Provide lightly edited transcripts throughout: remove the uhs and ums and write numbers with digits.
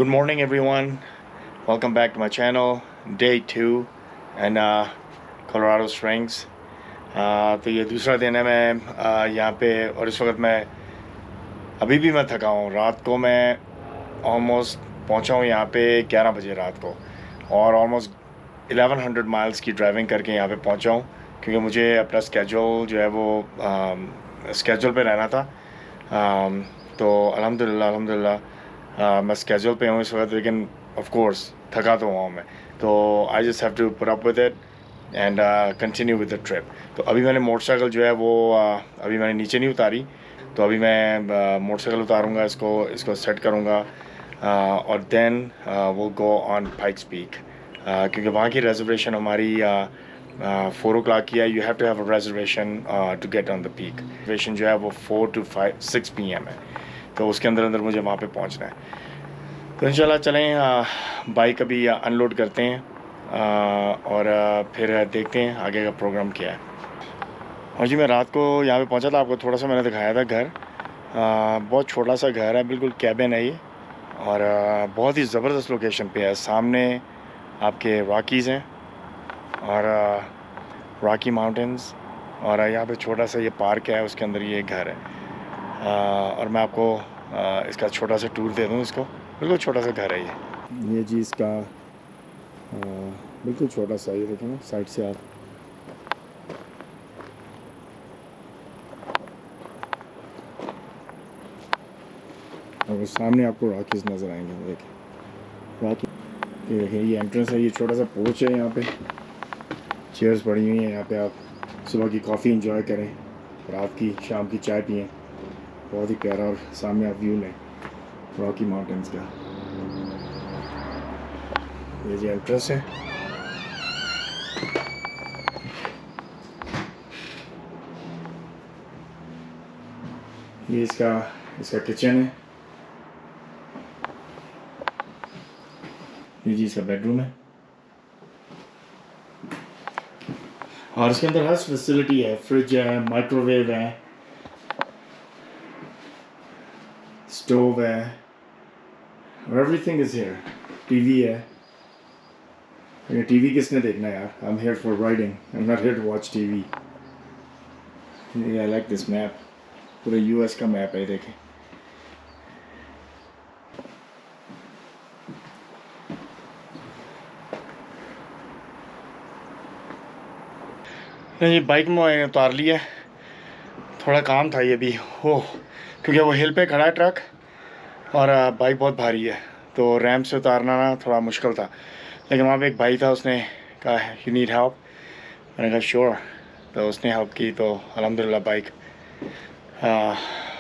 Good morning everyone. Welcome back to my channel. Day 2 and Colorado Springs. तो ये दूसरा दिन है मैं यहाँ पे और इस वक्त मैं अभी भी मैं थका हूँ। रात को मैं ऑलमोस्ट पहुँचा हूँ यहाँ पे 11 बजे रात को और ऑलमोस्ट 1100 माइल्स की ड्राइविंग करके यहाँ पे पहुँचा हूँ क्योंकि मुझे अपना स्केड्यूल जो है वो स्केड्यूल पे रहना था। तो अल्हम्दुलिल्लाह मैं स्केड्यूल पे हूँ इस वक्त, लेकिन ऑफ कोर्स थका तो हुआ हूँ मैं। तो I just have to put up with it and continue with the trip. तो अभी मैंने मोटरसाइकिल जो है वो अभी मैंने नीचे नहीं उतारी, तो अभी मैं मोटरसाइकिल उतारूँगा, इसको सेट करूँगा और देन वो गो ऑन पाइक्स पीक क्योंकि वहाँ की रिजर्वेशन हमारी 4 o'clock की है। You have to have a reservation to get on the peak. Reservation जो है वो 4 to 6 PM है, तो उसके अंदर मुझे वहाँ पे पहुँचना है। तो इंशाल्लाह चलें बाइक अभी अनलोड करते हैं और फिर देखते हैं आगे का प्रोग्राम क्या है। और जी मैं रात को यहाँ पे पहुँचा था, आपको थोड़ा सा मैंने दिखाया था घर। बहुत छोटा सा घर है, बिल्कुल कैबिन है ये और बहुत ही ज़बरदस्त लोकेशन पे है। सामने आपके रॉकीज़ हैं और रॉकी माउंटेंस और यहाँ पे छोटा सा ये पार्क है, उसके अंदर ये घर है। और मैं आपको इसका छोटा सा टूर दे दूँ। इसको बिल्कुल छोटा सा घर है ये जी इसका बिल्कुल छोटा सा, ये देखें ना साइड से आप। और सामने आपको रॉकीज़ नज़र आएंगे, देखिए रॉकी। ये देखें ये एंट्रेंस है, ये छोटा सा पोर्च है, यहाँ पे चेयर्स पड़ी हुई हैं। यहाँ पे आप सुबह की कॉफ़ी एंजॉय करें, रात की शाम की चाय पिएं, बहुत ही प्यारा। और सामने आप व्यू लें रॉकी माउंटेंस का। ये जी एंट्रेंस है। ये इसका किचन है। ये जी इसका बेडरूम है और इसके अंदर हर फैसिलिटी है। फ्रिज है, माइक्रोवेव है, स्टोव है और एवरीथिंग इज हियर। टीवी है। ये टीवी किसने देखना है यार? I am here for riding, I am not here to watch TV. I like this map, पूरे यूएस का मैप है, देखें। ये बाइक में उतार लिया, थोड़ा काम था ये भी हो, क्योंकि वो हिल पे खड़ा है ट्रक और बाइक बहुत भारी है, तो रैम्प से उतारना ना थोड़ा मुश्किल था। लेकिन वहाँ पे एक भाई था, उसने कहा यू नीड हेल्प, मैंने कहा श्योर, तो उसने हेल्प की, तो अल्हम्दुलिल्लाह बाइक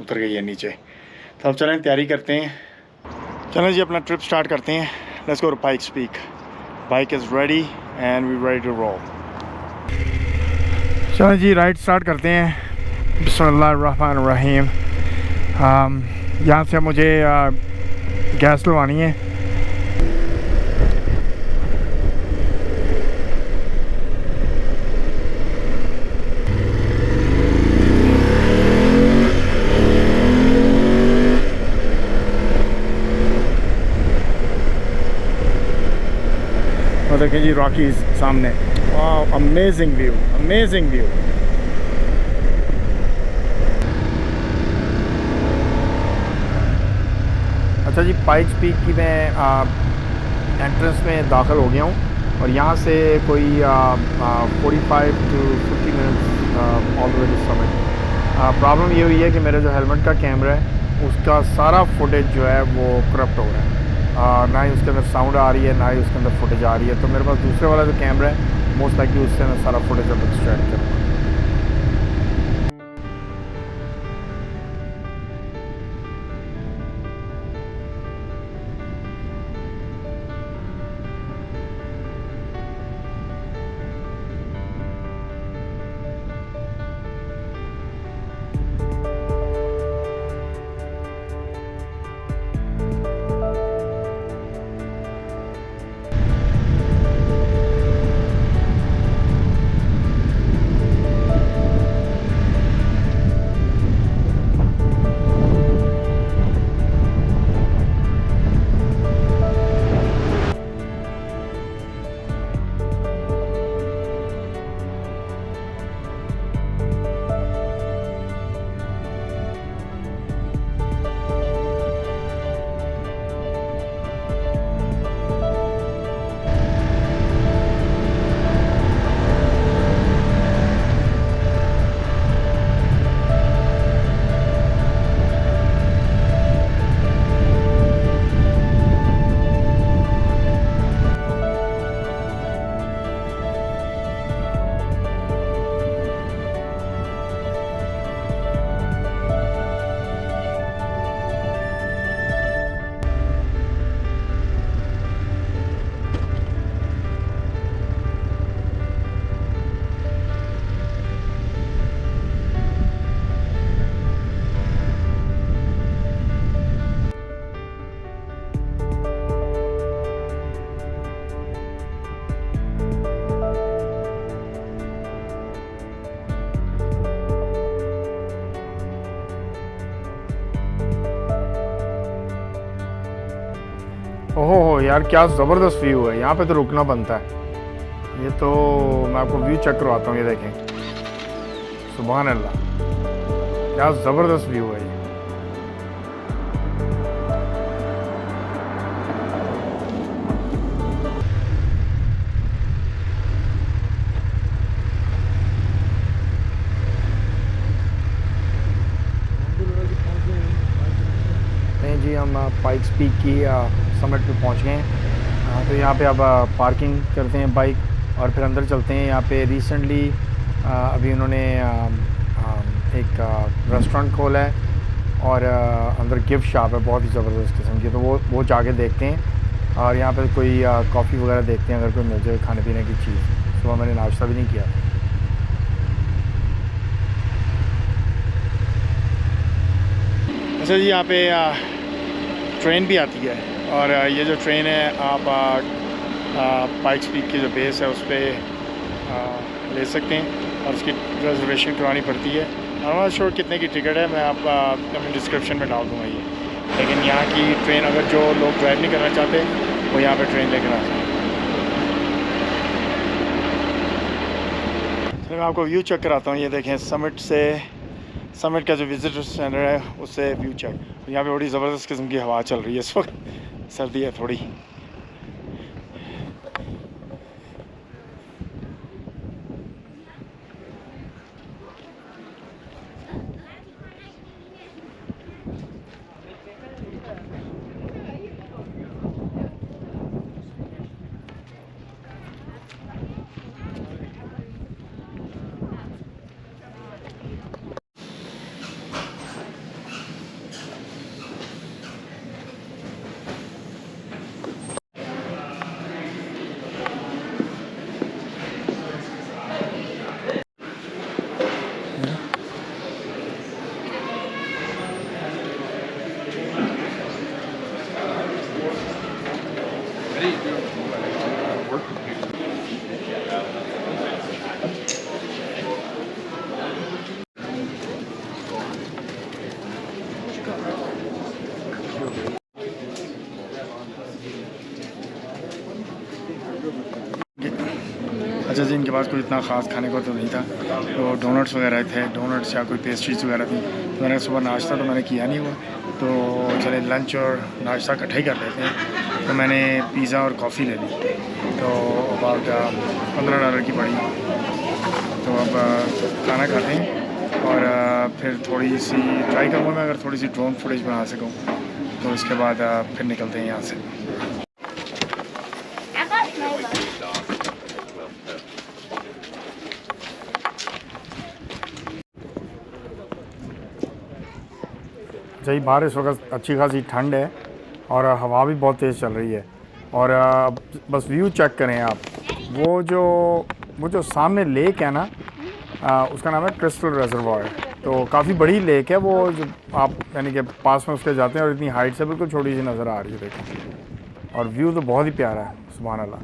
उतर गई है नीचे। तो अब चलें तैयारी करते हैं, चलें जी अपना ट्रिप स्टार्ट करते हैं। Let's go to Pikes Peak. Bike is ready and we ready to roll. चलें जी राइड स्टार्ट करते हैं। बिस्मिल्लाहिर्रहमानिर्रहीम। यहाँ से मुझे गैस लवानी है। और देखें जी रॉकीज सामने, वाह अमेजिंग व्यू, अमेजिंग व्यू। अच्छा जी पाइक्स पीक की मैं एंट्रेंस में दाखिल हो गया हूँ और यहाँ से कोई 45 to 50 minutes all the way to summit. Problem ये हुई है कि मेरा जो हेलमेट का कैमरा है उसका सारा फुटेज जो है वो करप्ट हो रहा है। ना ही उसके अंदर साउंड आ रही है, ना ही उसके अंदर फुटेज आ रही है। तो मेरे पास दूसरे वाला जो कैमरा है मोस्ट लाइकली उससे मैं सारा फुटेज अब एक्सट्रैक्ट करूँगा। ओहो हो यार, क्या ज़बरदस्त व्यू है। यहाँ पे तो रुकना बनता है। ये तो मैं आपको व्यू चेक करवाता हूँ। ये देखें, सुभान अल्लाह, क्या ज़बरदस्त व्यू है ये। नहीं जी, हम पाइक्स पीक की समिट पे पहुँच गए हैं। तो यहाँ पे अब पार्किंग करते हैं बाइक और फिर अंदर चलते हैं। यहाँ पे रिसेंटली अभी उन्होंने एक रेस्टोरेंट खोला है और अंदर गिफ्ट शॉप है बहुत ही ज़बरदस्त किस्म की, तो वो जाके देखते हैं। और यहाँ पे कोई कॉफ़ी वगैरह देखते हैं अगर कोई मिल जाए खाने पीने की चीज़। सुबह मैंने नाश्ता भी नहीं किया। अच्छा जी, यहाँ पे ट्रेन भी आती है और ये जो ट्रेन है आप पाइक्स पीक की जो बेस है उस पर ले सकते हैं और उसकी रिजर्वेशन करवानी पड़ती है। आई नॉट श्योर कितने की टिकट है, मैं आप अपने डिस्क्रिप्शन में डाल दूँगा ये। लेकिन यहाँ की ट्रेन अगर जो लोग ड्राइव नहीं करना चाहते वो यहाँ पे ट्रेन लेकर आ सकते हैं। चलिए मैं आपको व्यू चेक कराता हूँ। ये देखें, समिट का जो विजिटर सेंटर है उससे व्यू चेक। यहाँ पे बड़ी ज़बरदस्त किस्म की हवा चल रही है इस वक्त, सर्दी है थोड़ी। अच्छा जी, इनके पास कोई इतना ख़ास खाने को तो नहीं था, तो डोनट्स वगैरह थे, डोनट्स या कोई पेस्ट्रीज वगैरह थी। तो मैंने सुबह नाश्ता तो मैंने किया नहीं हुआ, तो चले लंच और नाश्ता इकट्ठा ही कर लेते हैं। तो मैंने पिज़्ज़ा और कॉफ़ी ले ली, तो अबाउट $15 की पड़ी। तो अब खाना खाते हैं और फिर थोड़ी सी ट्राई करूँगा मैं अगर थोड़ी सी ड्रोन फुटेज बना सकूँ, तो इसके बाद फिर निकलते हैं यहाँ से। जी, बाहर इस वक्त अच्छी खासी ठंड है और हवा भी बहुत तेज़ चल रही है। और बस व्यू चेक करें आप। वो जो सामने लेक है ना, उसका नाम है क्रिस्टल रिजर्वायर। तो काफ़ी बड़ी लेक है वो, जो आप यानी कि पास में उसके जाते हैं और इतनी हाइट से बिल्कुल छोटी सी नज़र आ रही है, देखें। और व्यू तो बहुत ही प्यारा है, सुभान अल्लाह।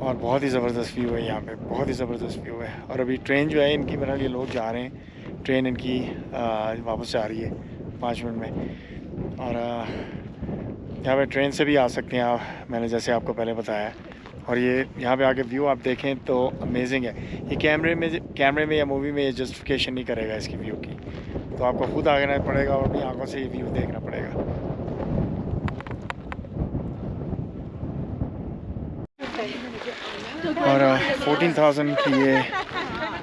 और बहुत ही ज़बरदस्त व्यू है यहाँ पे, बहुत ही ज़बरदस्त व्यू है। और अभी ट्रेन जो है इनकी, मेरा ये लोग जा रहे हैं, ट्रेन इनकी वापस जा रही है 5 मिनट में। और यहाँ पे ट्रेन से भी आ सकते हैं आप, मैंने जैसे आपको पहले बताया। और ये यहाँ पे आके व्यू आप देखें तो अमेजिंग है। ये कैमरे में या मूवी में ये जस्टिफिकेशन नहीं करेगा इसकी व्यू की, तो आपको खुद आना पड़ेगा और अपनी आंखों से ये व्यू देखना पड़ेगा। और 14,000 की ये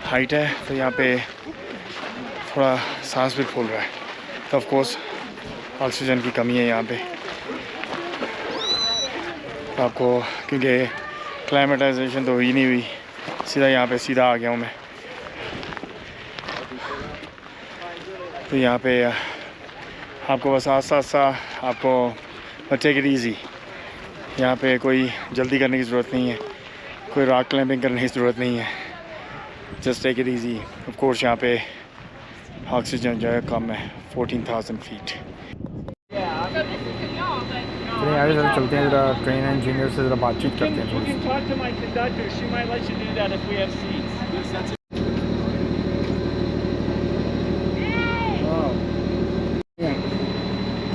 हाइट है, तो यहाँ पे थोड़ा सांस भी फूल रहा है। तो ऑफ कोर्स ऑक्सीजन की कमी है यहाँ पे आपको, क्योंकि क्लाइमेटाइजेशन तो हुई नहीं हुई। सीधा यहाँ पे सीधा आ गया हूँ मैं। तो यहाँ पे आपको बस आस्ता आस्ता आपको टेक इट ईजी। यहाँ पे कोई जल्दी करने की ज़रूरत नहीं है, कोई रॉक क्लाइंबिंग करने की ज़रूरत नहीं है, just take it easy. Of course यहाँ पे ऑक्सीजन जो है कम है, 14,000 फीट। चलिए आगे ज़रा चलते हैं, ज़रा ट्रेन इंजीनियर से ज़रा बातचीत करते हैं थोड़ी सी।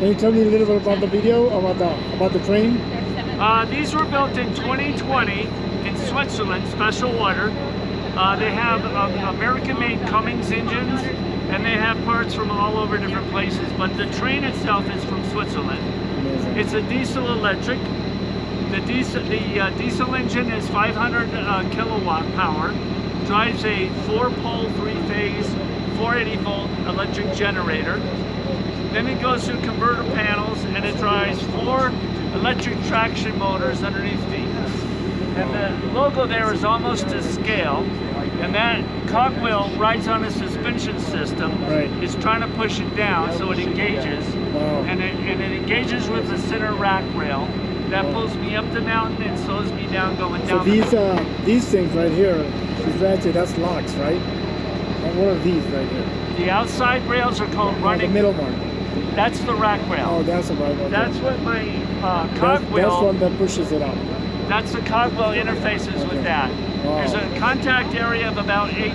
Can you tell me a little bit about the video, about the train? These were built in 2020 in Switzerland, special order. They have American-made Cummins engines, and they have parts from all over different places. But the train itself is from Switzerland. Amazing. It's a diesel electric. The diesel engine is 500 kilowatt power. Drives a 4-pole, 3-phase, 480-volt electric generator. Then it goes through converter panels, and it drives 4 electric traction motors underneath these. And the logo there is almost to scale. And that cogwheel rides on a suspension system. Right. It's trying to push it down so it engages. Wow. And it engages with the center rack rail. That pulls me up the mountain and slows me down going So down. these things right here, that's locks, right? And what are these right here? The outside rails are called Oh, running. the middle one. That's the rack rail. Oh, that's the right one. That's what my That's cogwheel. one that pushes it up. That's the cogwheel interfaces with that. Wow. There's a contact area of about 8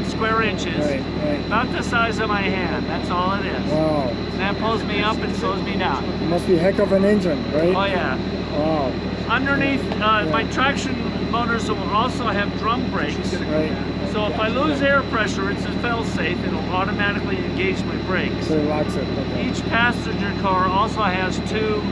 square inches. Right. About the size of my hand. That's all it is. Wow. And that pulls me up and slows me down. It must be a heck of an engine, right? Oh yeah. Wow. Underneath, my traction motors will also have drum brakes. Right. So if I lose air pressure, it's a fail-safe. It'll automatically engage my brakes. So it locks it. Okay. Each passenger car also has 2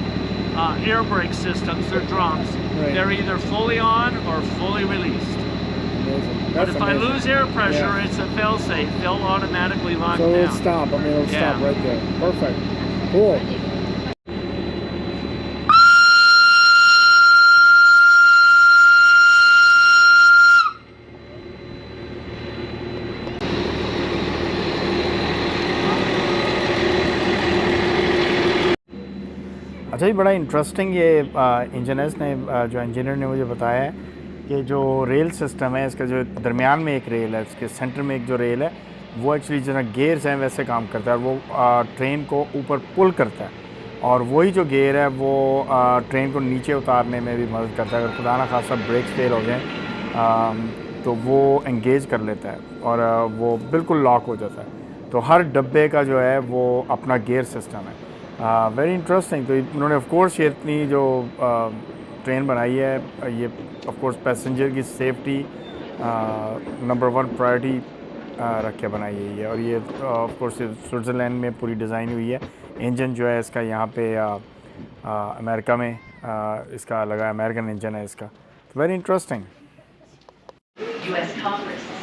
air brake systems. They're drums. Right. They're either fully on or fully released. Amazing. But That's if I amazing. lose air pressure, Yeah. it's a fail-safe. They'll automatically lock So it'll down. stop. I mean, it'll Yeah. stop right there. Perfect. Cool. अच्छा जी, बड़ा interesting ये engine है। इसने जो engineer ने मुझे बताया है कि जो रेल सिस्टम है इसका, जो दरमियान में एक रेल है, इसके सेंटर में एक जो रेल है वो एक्चुअली जितना गेयर्स हैं वैसे काम करता है, और वो ट्रेन को ऊपर पुल करता है, और वही जो गेयर है वो ट्रेन को नीचे उतारने में भी मदद करता है। अगर खुदा ना खासा ब्रेक्स फेल हो जाए तो वो एंगेज कर लेता है और वो बिल्कुल लॉक हो जाता है। तो हर डब्बे का जो है वो अपना गेयर सिस्टम है। Very interesting. तो उन्होंने ऑफ कोर्स ये इतनी जो ट्रेन बनाई है, ये ऑफ कोर्स पैसेंजर की सेफ्टी नंबर 1 प्रायोरिटी रख के बनाई गई है। और ये ऑफ कोर्स स्विट्ज़रलैंड में पूरी डिज़ाइन हुई है। इंजन जो है इसका यहाँ पे अमेरिका में इसका लगा, अमेरिकन इंजन है इसका। Very interesting.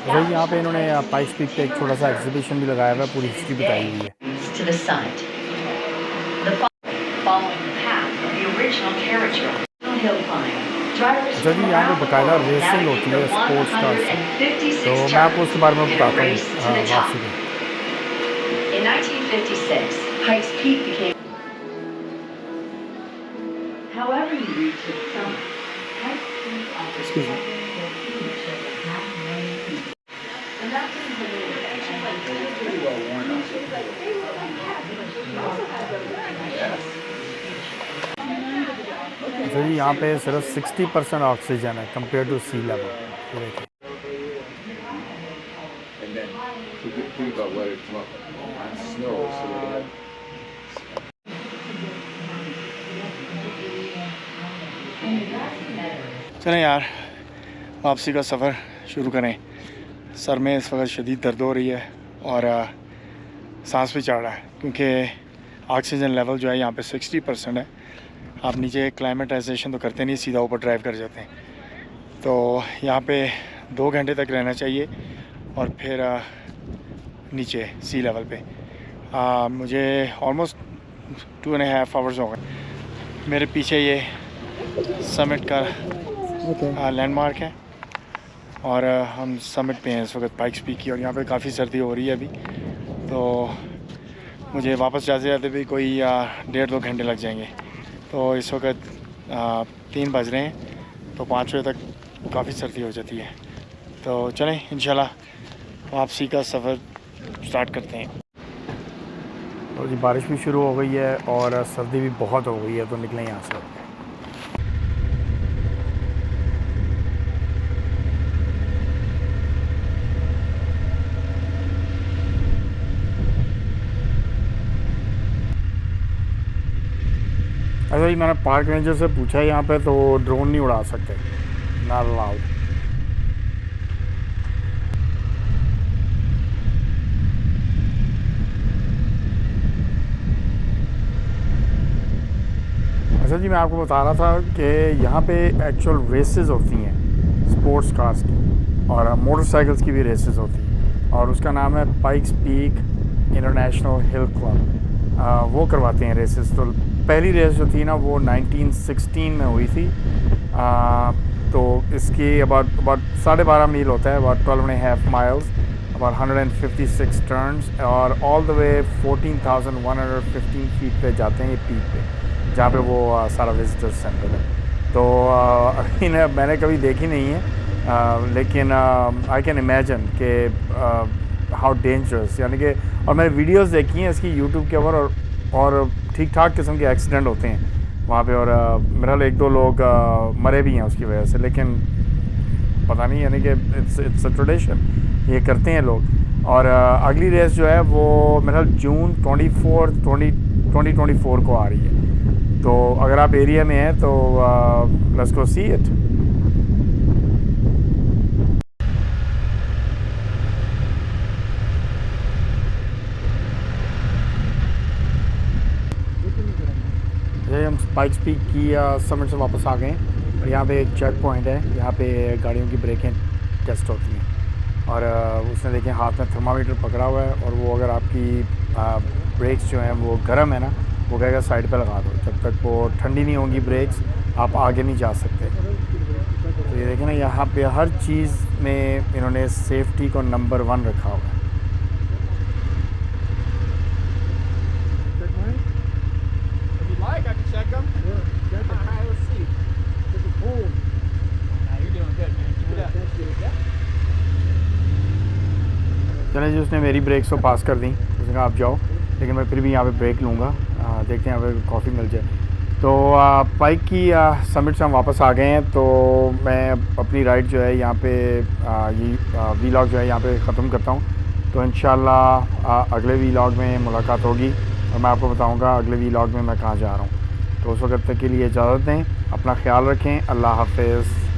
तो यहाँ पे इन्होंने पाइक्स पीक पे एक छोटा सा एग्जीबिशन भी लगाया हुआ है, पूरी हिस्ट्री बताई हुई है। अच्छा जी, यहाँ पे बाकायदा रेसिंग होती है स्पोर्ट्स कार से, तो मैं आपको उसके बारे में बताता हूँ वापसी में। In 1956, Pikes Peak became. However you reach its summit, Pikes Peak offers Excuse me. and that's अच्छा जी, यहाँ पे सिर्फ 60% ऑक्सीजन है कंपेयर टू सी लेवल। देखिए And then think about what it's like on snow. So they have चलें यार, वापसी का सफ़र शुरू करें। सर में इस वक्त शदीद दर्द हो रही है और सांस भी चढ़ रहा है, क्योंकि ऑक्सीजन लेवल जो है यहाँ पे 60% है। आप नीचे क्लाइमेटाइजेशन तो करते नहीं, सीधा ऊपर ड्राइव कर जाते हैं। तो यहाँ पे 2 घंटे तक रहना चाहिए और फिर नीचे सी लेवल पे। मुझे ऑलमोस्ट 2.5 आवर्स हो गए। मेरे पीछे ये समिट का लैंडमार्क है और हम समिट पे हैं इस वक्त, पाइक्स पीक की। और यहाँ पे काफ़ी सर्दी हो रही है अभी, तो मुझे वापस जाते जाते भी कोई 1.5-2 घंटे लग जाएंगे। तो इस वक्त 3 बज रहे हैं, तो 5 बजे तक काफ़ी सर्दी हो जाती है। तो चलें इंशाल्लाह वापसी का सफ़र स्टार्ट करते हैं। तो जी, बारिश भी शुरू हो गई है और सर्दी भी बहुत हो गई है, तो निकलें यहाँ से। जी मैंने पार्क रेंजर से पूछा है यहाँ पे, तो ड्रोन नहीं उड़ा सकते, नॉट अलाउड। अच्छा जी, मैं आपको बता रहा था कि यहाँ पे एक्चुअल रेसेस होती हैं स्पोर्ट्स कार्स की, और मोटरसाइकिल्स की भी रेसेस होती हैं, और उसका नाम है पाइक्स पीक इंटरनेशनल हिल क्लब। वो करवाते हैं रेसेस। तो पहली रेस जो थी ना वो 1916 में हुई थी। तो इसकी अबाउट 12.5 मील होता है, अबाउट 12.5 माइल्स, अबाउट 156 टर्न्स, और ऑल द वे 14,115 फीट पे जाते हैं ये पीक पे, जहाँ पे वो सारा विजिटर्स सेंटर है। तो मैंने कभी देखी नहीं है, लेकिन आई कैन इमेजिन कि हाउ डेंजरस, यानी कि, और मैंने वीडियोस देखी हैं इसकी यूट्यूब के ऊपर, और ठीक ठाक किस्म के एक्सीडेंट होते हैं वहाँ पे, और मेरे ख्याल 1-2 लोग मरे भी हैं उसकी वजह से, लेकिन पता नहीं, यानी कि इट्स अ ट्रेडिशन, ये करते हैं लोग। और अगली रेस जो है वो मेरे ख्याल जून 2024 को आ रही है। तो अगर आप एरिया में हैं तो लेट्स गो सी इट। हम पाइक्स पीक की समिट से वापस आ गए हैं, और यहाँ पे एक चेक पॉइंट है, यहाँ पे गाड़ियों की ब्रेकें टेस्ट होती हैं, और उसने देखें हाथ में थर्मामीटर पकड़ा हुआ है, और वो अगर आपकी ब्रेक्स जो हैं वो गर्म है ना, वो कहेगा साइड पे लगा दो, जब तक वो ठंडी नहीं होंगी ब्रेक्स आप आगे नहीं जा सकते। तो ये देखें ना, यहाँ पे हर चीज़ में इन्होंने सेफ्टी को नंबर 1 रखा हुआ है। Like, I can check them. Yeah, check them. All right, let's see. Look at boom. Nah, you're doing good, man. Keep it up. Thank you. Yeah. चलें जी, उसने मेरी ब्रेक्स तो पास कर दी, उसने कहा आप जाओ, लेकिन मैं फिर भी यहाँ पे ब्रेक लूँगा, देखते हैं यहाँ पे कॉफ़ी मिल जाए। तो पाइक की समिट से हम वापस आ गए हैं, तो मैं अपनी राइड जो है यहाँ पे ये वीलॉग जो है यहाँ पे ख़त्म करता हूँ। तो इंशाल्लाह अगले वीलॉग में मुलाकात होगी, और मैं आपको बताऊंगा अगले वीलॉग में मैं कहाँ जा रहा हूँ। तो उस वक्त तक के लिए इजाज़त दें, अपना ख्याल रखें, अल्लाह हाफ़िज़।